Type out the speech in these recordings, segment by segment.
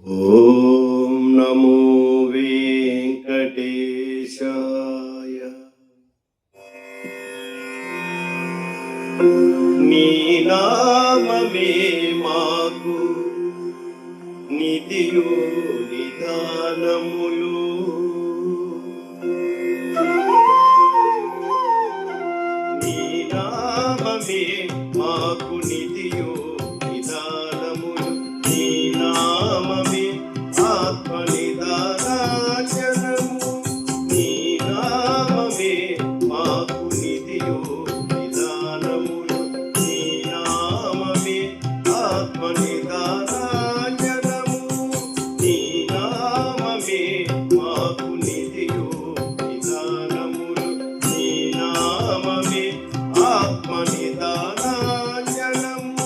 ఓం నమో వెంకటేశాయ. నీ నామమే మాకు నిధియు నిదానములు. నీ నామమే మాకు నిధియు నిదానములు. నీ నామమే ఆత్మ నిదానాచనము. నీ నామమే మాకు నిధియు నిదానములు. నీ నామమే ఆత్మ నిదానాచనము. నీ నామమే మాకు నిధియు నిదానములు. నీ నామమే ఆత్మ నిదానాచనము.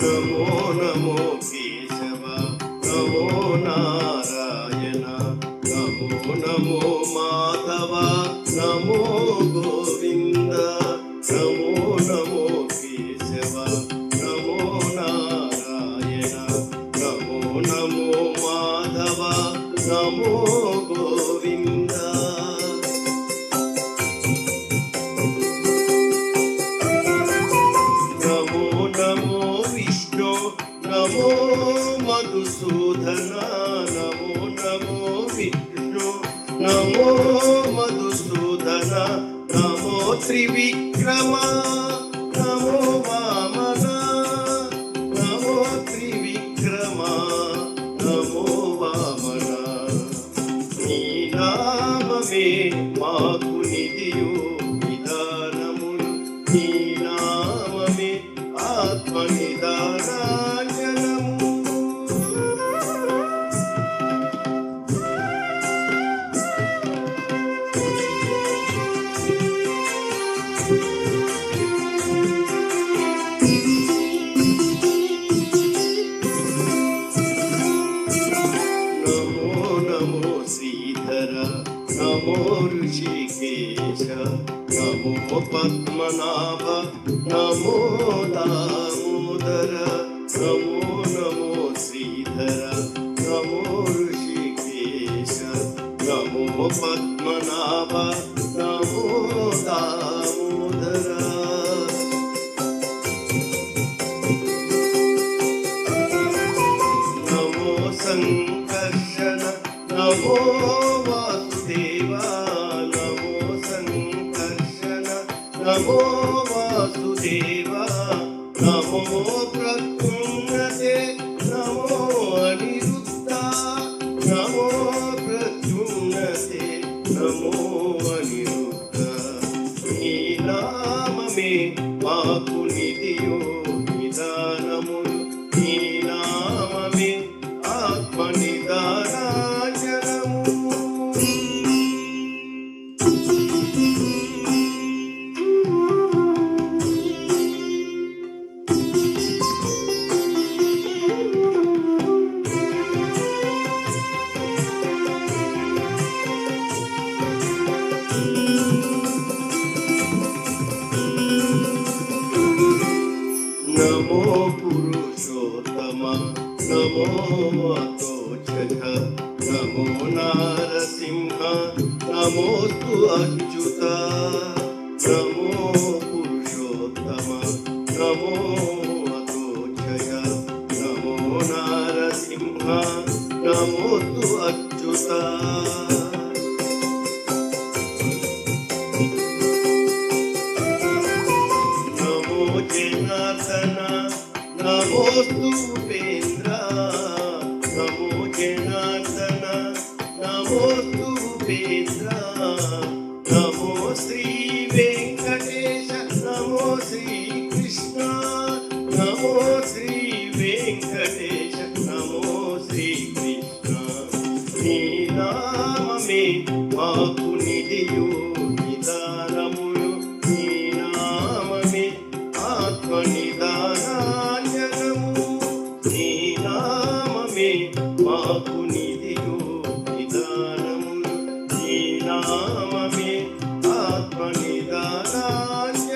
నమో నమో కేశవ, నమో నారాయణ, నమో నమో మాధవ, నమో గోవింద. నమో నమో కేశవ, నమో నారాయణ, నమో నమో మాధవ, నమో గోవింద. నమో నమో విష్ణు, నమో మధుసూదన. నమో నమో విష్ణు, నమో మధుసూదన. నమో త్రివిక్రమ, నమో వామన. నమో త్రివిక్రమ, నమో వామన. నీ నామమే మాకు నిధియు నిదానములు. నీ నామమే ఆత్మ నిదానాచనము. నమో నమో శ్రీధర, నమో ఋషికేశ, నమో పద్మనాభ, నమో దామోదర. నమో నమో శ్రీధర, నమో ఋషికేశ, నమో పద్మనాభ, నమో దామోదర. నమో సంకర్షణ, నమో వాసుదేవ. నమో సంకర్షణ, నమో వాసుదేవ. నమో ప్రద్యుమ్నతే, నమో అనిరుద్ధ. నమో ప్రద్యుమ్నతే, నమో అనిరుద్ధ. నీ నామమే మాకు నిధియు నిదానములు. నీ నామమే ఆత్మ నిదానాచనము. నమో పురుషోత్తమ, నమో అతోచక, నమో నారసింహ, నమోస్తు అచ్యుత. నమో పురుషోత్తమ, నమో అతోచయ, నమో నారసింహ, నమోస్తు అచ్యుత. నమో జనార్దన, నమోస్తు ఉపేంద్ర. నమో జనార్దన, నమోస్తు ఉపేంద్ర. నమో శ్రీ వెంకటేశ, నమో శ్రీ కృష్ణ. నమో శ్రీ వెంకటేశ, నమో శ్రీ కృష్ణ. నీ నామమే మాకు నిధియు నిదానములు. నీ మాకు నిధియు నిదానములు నీ నామమే ఆత్మ నిదానాన్ని